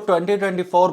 2024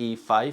E5।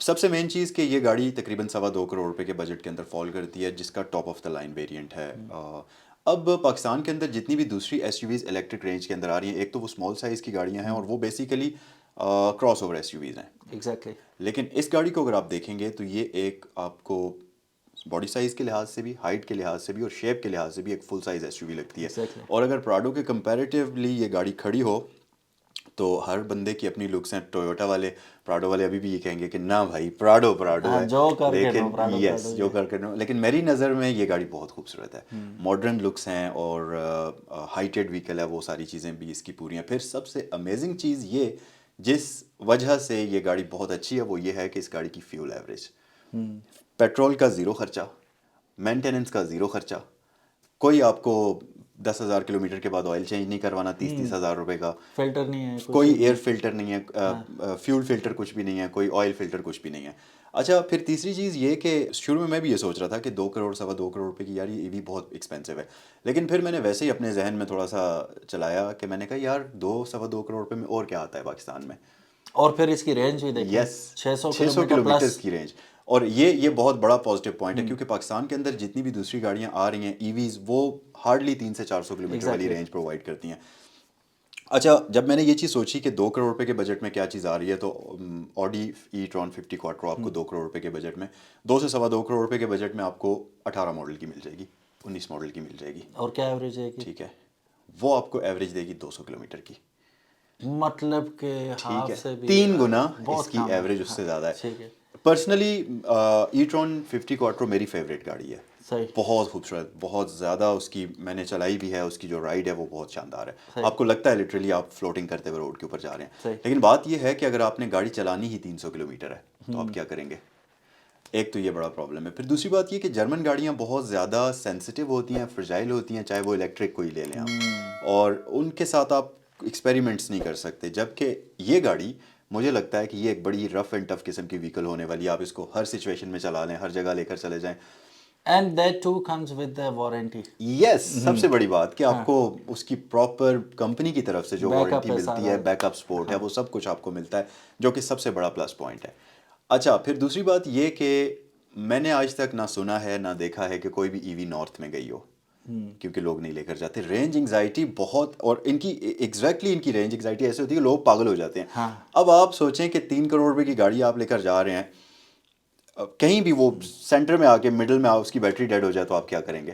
سب سے مین چیز کہ یہ گاڑی تقریباً 2.25 کروڑ روپے کے بجٹ کے اندر فال کرتی ہے، جس کا top of the line variant ہے۔ اب پاکستان کے اندر جتنی بھی دوسری S U Vs electric range کے اندر آ رہی ہیں، ایک تو وہ اسمال سائز کی گاڑیاں ہیں اور وہ basically crossover S U Vs ہیں۔ ایگزیکٹلی. لیکن اس گاڑی کو اگر آپ دیکھیں گے تو یہ ایک آپ کو باڈی سائز کے لحاظ سے بھی، ہائٹ کے لحاظ سے بھی اور شیپ کے لحاظ سے بھی ایک فل سائز ایس یو وی لگتی ہے۔ Exactly. اور اگر پراڈو کے کمپیریٹیولی یہ گاڑی کھڑی ہو تو ہر بندے کی اپنی لکس ہیں۔ ٹویوٹا والے، پراڈو والے ابھی بھی یہ کہیں گے کہ نہ بھائی پراڈو ہے، جو کر کے لیکن پراڈو یس جو کر کے لیکن میری نظر میں یہ گاڑی بہت خوبصورت ہے، ماڈرن لکس ہیں اور ہائٹیڈ وہیکل ہے، وہ ساری چیزیں بھی اس کی پوری ہیں۔ پھر سب سے امیزنگ چیز یہ جس وجہ سے یہ گاڑی بہت اچھی ہے وہ یہ ہے کہ اس گاڑی کی فیول ایوریج، پیٹرول کا زیرو خرچہ، مینٹیننس کا زیرو خرچہ، کوئی آپ کو 10,000 کلومیٹر کے بعد آئل چینج نہیں کروانا 30 ہزار روپے کا، فلٹر نہیں ہے، کوئی ایئر فلٹر نہیں ہے، فیول فلٹر کچھ بھی نہیں ہے، کوئی آئل فلٹر کچھ بھی نہیں ہے۔ اچھا پھر تیسری چیز یہ کہ شروع میں بھی یہ سوچ رہا تھا کہ 2 کروڑ 2.25 کروڑ روپے کی یار یہ بھی بہت ایکسپینسو ہے، لیکن پھر میں نے ویسے ہی اپنے ذہن میں تھوڑا سا چلایا کہ میں نے کہا یار 2.25 کروڑ روپے میں اور کیا آتا ہے پاکستان میں۔ اور پھر اس کی رینج بھی دیکھیں، یس 600 600 کلومیٹر کلومیٹرز پلس. کی رینج، اور یہ بہت بڑا پازیٹیو پوائنٹ ہے کیونکہ پاکستان کے اندر جتنی بھی دوسری گاڑیاں آ رہی ہیں ای ویز وہ ہارڈلی 300 سے 400 کلومیٹر والی رینج پرووائڈ کرتی ہیں۔ اچھا جب میں نے یہ چیز سوچی کہ 2 کروڑ روپے کے بجٹ میں کیا چیز آ رہی ہے تو آڈی ای ٹرون 50 کوارٹرو آپ کو 2 کروڑ روپے کے بجٹ میں، 2 سے 2.25 کروڑ روپے کے بجٹ میں آپ کو 18 ماڈل کی مل جائے گی، 19 ماڈل کی مل جائے گی۔ اور کیا ایوریج ہے کی؟ ٹھیک ہے، وہ آپ کو ایوریج دے گی 200 کلومیٹر کی، مطلب کہ ٹھیک ہے، ہاف سے بھی 3 گنا بہت اس کی کم ہے. ایوریج اس سے زیادہ ہے۔ ٹھیک ہے، پرسنلی ای ٹرون 50 کوارٹرو میری فیوریٹ گاڑی ہے، صحیح. بہت خوبصورت، بہت زیادہ اس کی میں نے چلائی بھی ہے، اس کی جو رائڈ ہے وہ بہت شاندار ہے، صحیح. آپ کو لگتا ہے لٹرلی آپ فلوٹنگ کرتے ہوئے روڈ کے اوپر جا رہے ہیں۔ صحیح. لیکن بات یہ ہے کہ اگر آپ نے گاڑی چلانی ہی 300 کلومیٹر ہے تو آپ کیا کریں گے؟ ایک تو یہ بڑا پرابلم ہے۔ پھر دوسری بات یہ کہ جرمن گاڑیاں بہت زیادہ سینسٹیو ہوتی ہیں، فرجائل ہوتی ہیں، چاہے وہ الیکٹرک کوئی لے لیں آپ، اور ان کے ساتھ آپ ایکسپیریمنٹس نہیں کر سکتے، جبکہ یہ گاڑی مجھے لگتا ہے کہ یہ ایک بڑی رف اینڈ ٹف قسم کی وہیکل ہونے والی ہے، آپ اس کو ہر سچویشن میں چلا لیں، ہر جگہ لے کر چلے جائیں۔ And that too comes with the warranty. Yes سب سے بڑی بات کہ آپ کو اس کی پراپر کمپنی کی طرف سے جو وارنٹی ملتی ہے، بیک اپ سپورٹ ہے، وہ سب کچھ آپ کو ملتا ہے، جو کہ سب سے بڑا پلس پوائنٹ ہے۔ اچھا پھر دوسری بات یہ کہ میں نے آج تک نہ سنا ہے نہ دیکھا ہے کہ کوئی بھی ای وی نارتھ میں گئی ہو، کیونکہ لوگ نہیں لے کر جاتے۔ رینج انگزائٹی بہت، اور ان کی ایگزیکٹلی ان کی رینج انگزائٹی ایسے ہوتی ہے کہ لوگ پاگل ہو جاتے ہیں۔ اب آپ سوچیں کہ 3 کروڑ روپے کی گاڑی آپ لے کر جا رہے ہیں، کہیں بھی وہ سینٹر میں آ کے مڈل میں اس کی بیٹری ڈیڈ ہو جائے تو آپ کیا کریں گے؟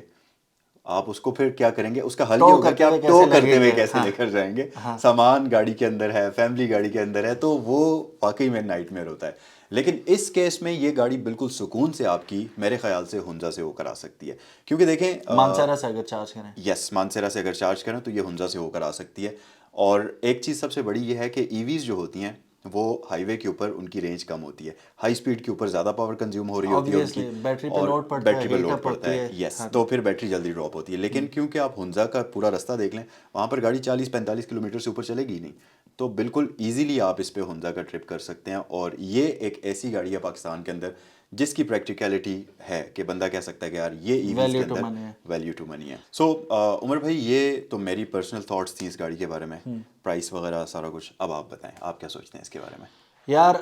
آپ اس کو پھر کیا کریں گے؟ اس کا حل یہ ہوگا کہ آپ ٹو کرتے ہوئے کیسے لے کر جائیں گے، سامان گاڑی کے اندر ہے، فیملی گاڑی کے اندر ہے، تو وہ واقعی میں نائٹ میئر ہوتا ہے۔ لیکن اس کیس میں یہ گاڑی بالکل سکون سے آپ کی میرے خیال سے ہنزا سے ہو کر آ سکتی ہے، کیونکہ دیکھیں مانسیرا سے اگر چارج کریں، یس مانسیرا سے اگر چارج کریں تو یہ ہنزا سے ہو کر آ سکتی ہے۔ اور ایک چیز سب سے بڑی یہ ہے کہ ای ویز جو ہوتی ہیں وہ ہائی وے کے اوپر ان کی رینج کم ہوتی ہے، ہائی اسپیڈ کے اوپر زیادہ پاور کنزیوم ہو رہی ہوتی ہے ان کی، بیٹری پہ اور لوڈ پڑتا ہے، بیٹری پہ لوڈ پڑتا ہے، یس تو پھر بیٹری جلدی ڈراپ ہوتی ہے۔ لیکن کیونکہ آپ ہنزا کا پورا رستہ دیکھ لیں، وہاں پر گاڑی 40-45 کلومیٹر سے اوپر چلے گی نہیں، تو بالکل ایزیلی آپ اس پہ ہنزا کا ٹرپ کر سکتے ہیں۔ اور یہ ایک ایسی گاڑی ہے پاکستان کے اندر جس کی پریکٹیکلٹی ہے کہ بندہ کہہ سکتا ہے کہ یار یہ ای ویز کے اندر ویلیو ٹو منی ہے۔ سو عمر بھائی یہ تو میری پرسنل تھاٹس تھیں اس گاڑی کے بارے میں، پرائس وغیرہ سارا کچھ، اب آپ بتائیں آپ کیا سوچتے ہیں اس کے بارے میں؟ یار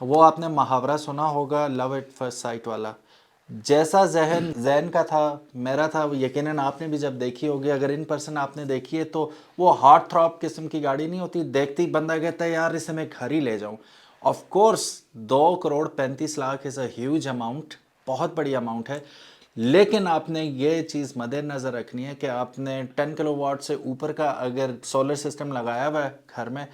وہ آپ نے محاورہ سنا ہوگا لو ایٹ فرسٹ سائٹ والا، جیسا ذہن کا تھا میرا تھا، یقیناً آپ نے بھی جب دیکھی ہوگی، اگر ان پرسن آپ نے دیکھی ہے تو وہ ہارٹ تھراپ قسم کی گاڑی نہیں ہوتی، دیکھتی بندہ کہتا ہے یار اسے میں گھر ہی لے جاؤں۔ Of course 2 crore 35 lakh is a huge amount, بہت بڑی اماؤنٹ ہے، لیکن آپ نے یہ چیز مد نظر رکھنی ہے کہ آپ نے 10 کلو واٹ سے اوپر کا اگر سولر سسٹم لگایا ہوا ہے گھر میں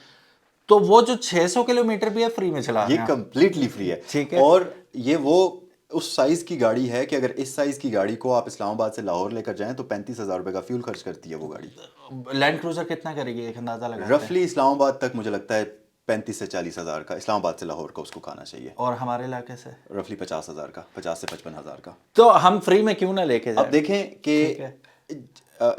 تو وہ جو 600 کلومیٹر بھی ہے فری میں چلا رہے یہ ہیں، کمپلیٹلی فری ہے۔ ٹھیک ہے، اور یہ وہ اس سائز کی گاڑی ہے کہ اگر اس سائز کی گاڑی کو آپ اسلام آباد سے لاہور لے کر جائیں تو 35,000 روپے کا فیول خرچ کرتی ہے وہ گاڑی۔ لینڈ کروزر کتنا کرے گی ایک اندازہ لگاتے ہیں؟ رفلی اسلام آباد تک مجھے لگتا ہے 35 سے 40 ہزار کا اسلام آباد سے لاہور کا اس کو کھانا چاہیے، اور ہمارے علاقے سے رفلی 50,000 کا، 50 سے 55,000 کا۔ تو ہم فری میں کیوں نہ لے کے جائیں؟ اب دیکھیں کہ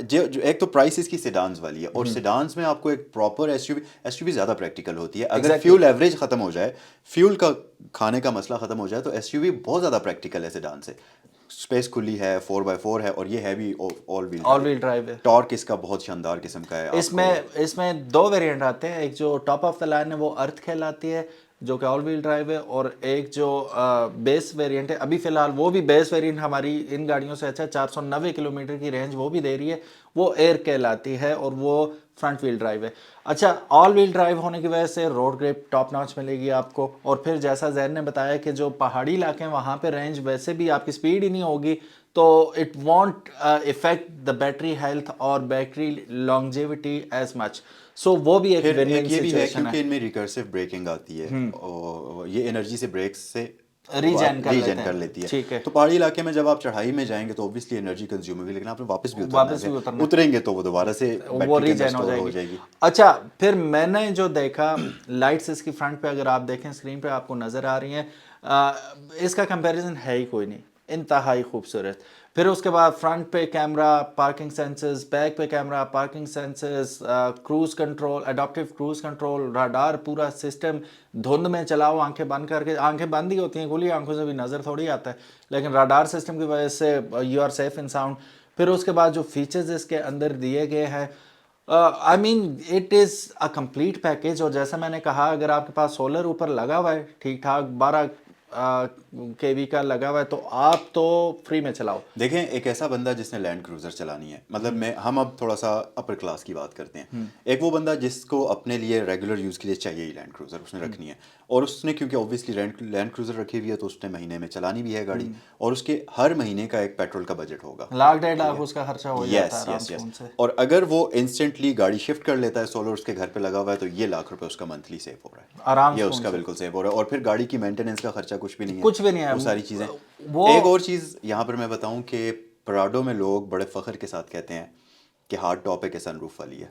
جو ایک تو پرائس اس کی سیڈانز والی ہے، اور سیڈانز میں آپ کو ایک پراپر ایس یو وی زیادہ پریکٹیکل ہوتی ہے۔ اگر فیول ایوریج ختم ہو جائے، فیول کا کھانے کا مسئلہ ختم ہو جائے تو ایس یو وی بہت زیادہ پریکٹیکل ہے سیڈان سے، اسپیس کھلی ہے، 4x4 ہے، اور یہ ہے بھی آل ویل ڈرائیو ہے۔ ٹارک اس کا بہت شاندار قسم کا ہے۔ اس میں 2 ویریئنٹ آتے ہیں، ایک جو ٹاپ آف دا لائن ہے وہ ارتھ کہلاتی ہے، جو کہ آل ویل ڈرائیو ہے, اور ایک جو بیس ویریئنٹ ہے ابھی فی الحال, وہ بھی بیس ویریئنٹ ہماری ان گاڑیوں سے اچھا 490 کلومیٹر کی رینج وہ بھی دے رہی ہے, وہ ایئر کہلاتی ہے اور وہ فرنٹ ویل ڈرائیو ہے. اچھا آل ویل ڈرائیو ہونے کی وجہ سے روڈ گرپ ٹاپ ناچ ملے گی آپ کو, اور پھر جیسا زین نے بتایا کہ جو پہاڑی علاقے ہیں وہاں پہ رینج ویسے بھی آپ کی سپیڈ ہی نہیں ہوگی, تو it want effect the battery health اور بیٹری لانگجیوٹی ایز مچ. سو وہ بھی ایک پھر ون ون ایک یہ بھی ہے سچویشن کیونکہ ان میں ریکرسو بریکنگ آتی ہے, اور یہ انرجی سے بریکس سے ریجن کر لیتی ہے. ٹھیک ہے, تو پہاڑی علاقے میں جب آپ چڑھائی میں جائیں گے تو اوبیسلی انرجی کنزیوم ہوگی, لیکن آپ نے واپس بھی اترنا ہے, اتریں گے تو وہ دوبارہ سے وہ بیٹری کے اندر ریجن اسٹور ہو ہو جائے جائے گی. گی. اچھا پھر میں نے جو دیکھا لائٹس اس کی فرنٹ پہ اگر آپ دیکھیں اسکرین پہ آپ کو نظر آ رہی ہیں, اس کا کمپیریزن ہے ہی کوئی نہیں, انتہائی خوبصورت. پھر اس کے بعد فرنٹ پہ کیمرہ, پارکنگ سینسرز, بیک پہ camera, parking sensors, cruise control, adaptive cruise control, radar پورا سسٹم. دھند میں چلاؤ آنکھیں بند کر کے, آنکھیں بند ہی ہوتی ہیں, کھلی آنکھوں سے بھی نظر تھوڑی آتا ہے, لیکن راڈار سسٹم کی وجہ سے you are safe in sound. پھر اس کے بعد جو فیچرز اس کے اندر دیے گئے ہیں, I mean it is a complete package. اور جیسا میں نے کہا اگر آپ کے پاس سولر اوپر لگا ہوا ہے ٹھیک ٹھاک 12 کے وی کا لگا ہوا ہے تو آپ تو فری میں چلاؤ. دیکھیں ایک ایسا بندہ جس نے لینڈ کروزر چلانی ہے, مطلب ہم اب تھوڑا سا اپر کلاس کی بات کرتے ہیں. ایک وہ بندہ جس کو اپنے لیے ریگولر یوز کے لیے چاہیے ہی لینڈ کروزر, اس نے رکھنی ہے, اور اس نے کیونکہ اوبویسلی لینڈ کروزر رکھی ہوئی ہے تو اس نے مہینے میں چلانی بھی ہے گاڑی, اور اس کے ہر مہینے کا ایک پیٹرول کا بجٹ ہوگا, 1,00,000 اس کا خرچہ ہو جاتا ہے آرام یس سے یس. ان سے. اور اگر وہ انسٹنٹلی گاڑی شفٹ کر لیتا ہے, سولر اس کے گھر پہ لگا ہوا ہے, تو یہ ₹1,00,000 اس کا منتھلی سیو ہو رہا ہے, آرام یہ سے اس کا بالکل سیو ہو رہا ہے. اور پھر گاڑی کی مینٹیننس کا خرچہ کچھ بھی نہیں ہے, کچھ بھی نہیں ہے وہ ساری چیزیں. وہ ایک اور چیز یہاں پر میں بتاؤں کہ پراڈو میں لوگ بڑے فخر کے ساتھ کہتے ہیں کہ ہارڈ ٹاپ ہے کہ سن روف والی ہے.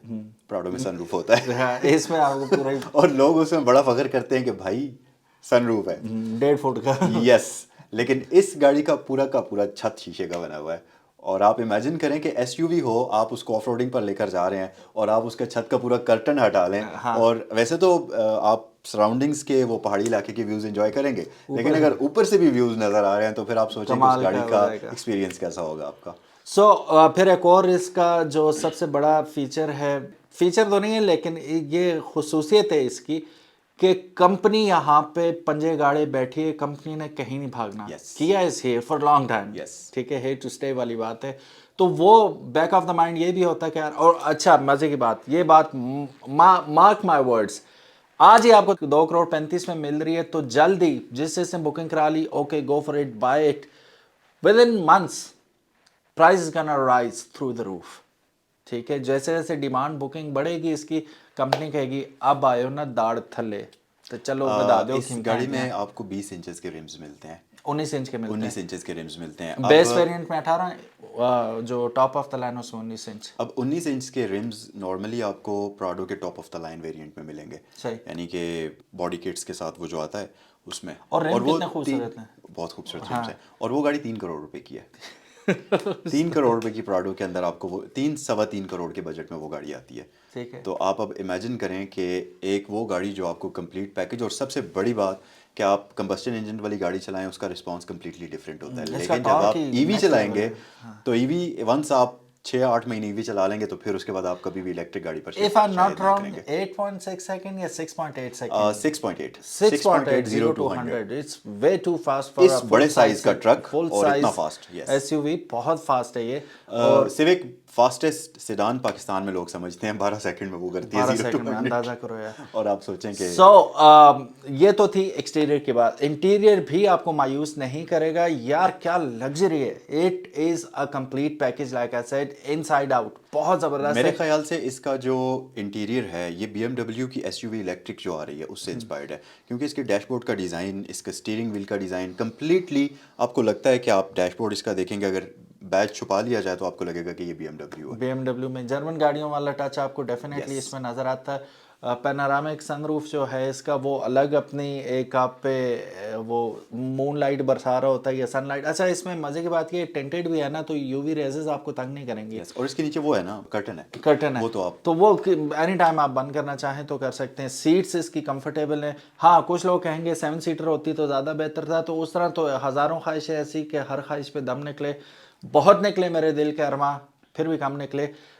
پراڈو میں سن روف ہوتا ہے اس میں آپ کو پورا اور لوگ اس میں بڑا فخر کرتے ہیں کہ بھائی سن روف ہے 1.5 فٹ کا. یس. لیکن اس گاڑی کا پورا چھت شیشے کا بنا ہوا ہے, اور آپ امیجن کریں کہ ایس یو وی ہو, آپ اس کو آف روڈنگ پر لے کر جا رہے ہیں اور آپ اس کا چھت کا پورا کرٹن ہٹا لیں, اور ویسے تو آپ سراؤنڈنگس کے وہ پہاڑی علاقے کے ویوز انجوائے کریں گے, لیکن اگر اوپر سے بھی ویوز نظر آ رہے ہیں تو پھر آپ سوچیں کہ اس گاڑی کا ایکسپیرینس کیسا ہوگا آپ کا. سو پھر ایک اور اس کا جو سب سے بڑا فیچر ہے, فیچر تو نہیں ہے لیکن یہ خصوصیت ہے اس کی کہ کمپنی یہاں پہ پنجے گاڑے بیٹھی ہے, کمپنی نے کہیں نہیں بھاگنا, کیا اس ہیئر فار لانگ ٹائم, ٹھیک ہے, ہیئر ٹو اسٹے والی بات ہے. تو وہ بیک آف دا مائنڈ یہ بھی ہوتا ہے کہ یار, اور اچھا مزے کی بات, یہ بات مارک مائی ورڈز, آج ہی آپ کو 2,35 میں مل رہی ہے, تو جلدی جس نے بکنگ کرا لی, okay go for it, by it, with in months price is gonna rise through the roof. ٹھیک ہے, جیسے جیسے ڈیمانڈ بکنگ بڑھے گی اس کی, کمپنی کہے گی اب آئے ہو نا داڑھ تھلے, تو چلو بتا دو. اس گاڑی میں آپ کو 20 انچز کے رمز ملتے ہیں, 19 انچ کے ملتے ہیں, 19 انچز کے رمز ملتے ہیں. بیس ویریئنٹ میں 18, جو ٹاپ آف دا لائن اس میں 19 انچ. اب 19 انچ کے رمز نارملی آپ کو پراڈو کے top of the line variant میں ملیں گے, یعنی کہ باڈی کٹس کے ساتھ وہ جو آتا ہے اس میں, اور وہ کتنے خوبصورت ہیں, بہت خوبصورت رمز ہیں, اور وہ گاڑی 3 کروڑ روپے کی ہے. 3 کروڑ روپے کی پراڈو کے اندر آپ کو وہ 3-3.25 کروڑ کے بجٹ میں وہ گاڑی آتی ہے. ٹھیک ہے, تو آپ اب امیجن کریں کہ ایک وہ گاڑی جو آپ کو کمپلیٹ پیکج, اور سب سے بڑی بات کہ آپ کمبسٹن انجن والی گاڑی چلائیں, اس کا رسپانس کمپلیٹلی ڈفرینٹ ہوتا ہے. لیکن جب آپ ای وی چلائیں گے تو ای وی ونس آپ 6-8 مہینے ای وی چلا لیں گے تو پھر اس کے بعد آپ کبھی بھی الیکٹرک گاڑی پر if I'm not wrong 8.6 second یا 6.8 second, 6.8 to 100, it's way too fast for اس بڑے سائز کا ٹرک, full اور اتنا size فاسٹ. SUV بہت فاسٹ ہے یہ. سیوک فاسٹسٹ سیڈان پاکستان میں لوگ سمجھتے ہیں 12 سیکنڈ میں وہ کرتی ہے 0 to 100, اندازہ کرو یار. اور آپ سوچیں کہ یہ تو تھی ایکسٹیریئر کی بات. انٹیریئر بھی آپ کو مایوس نہیں کرے گا یار, کیا لگژری ہے. It is a complete package like I said, in side out بہت زبردست ہے. میرے خیال سے اس کا جو انٹیریئر ہے یہ بی ایم ڈبلیو کی ایس یو وی الیکٹرک جو آ رہی ہے اس سے انسپائرڈ ہے, کیونکہ اس کے ڈیش بورڈ کا ڈیزائن, اس کا اسٹیئرنگ ویل کا ڈیزائن کمپلیٹلی آپ کو لگتا ہے کہ آپ ڈیش بورڈ اس کا دیکھیں گے, اگر بیج چھپا لیا جائے تو آپ کو لگے گا کہ یہ بی ایم ڈبلیو ہے. بی ایم ڈبلیو میں جرمن گاڑیوں والا ٹچ آپ کو ڈیفینیٹلی اس میں نظر آتا ہے. پینارامک سن روف جو ہے اس کا وہ الگ اپنی ایک آپ پہ وہ مون لائٹ برسا رہا ہوتا ہے یا سن لائٹ. اچھا اس میں مزے کی بات یہ ٹینٹڈ بھی ہے نا, تو یو وی ریزز آپ کو تنگ نہیں کریں گی. اور اس کے نیچے وہ ہے نا کرٹن ہے, وہ تو آپ تو وہ اینی ٹائم آپ بند کرنا چاہیں تو کر سکتے ہیں. سیٹس اس کی کمفرٹیبل ہیں. ہاں کچھ لوگ کہیں گے 7 سیٹر ہوتی تو زیادہ بہتر تھا, تو اس طرح تو ہزاروں خواہشیں ایسی کہ ہر خواہش پہ دم نکلے, بہت نکلے میرے دل کے ارماں, پھر بھی کم نکلے.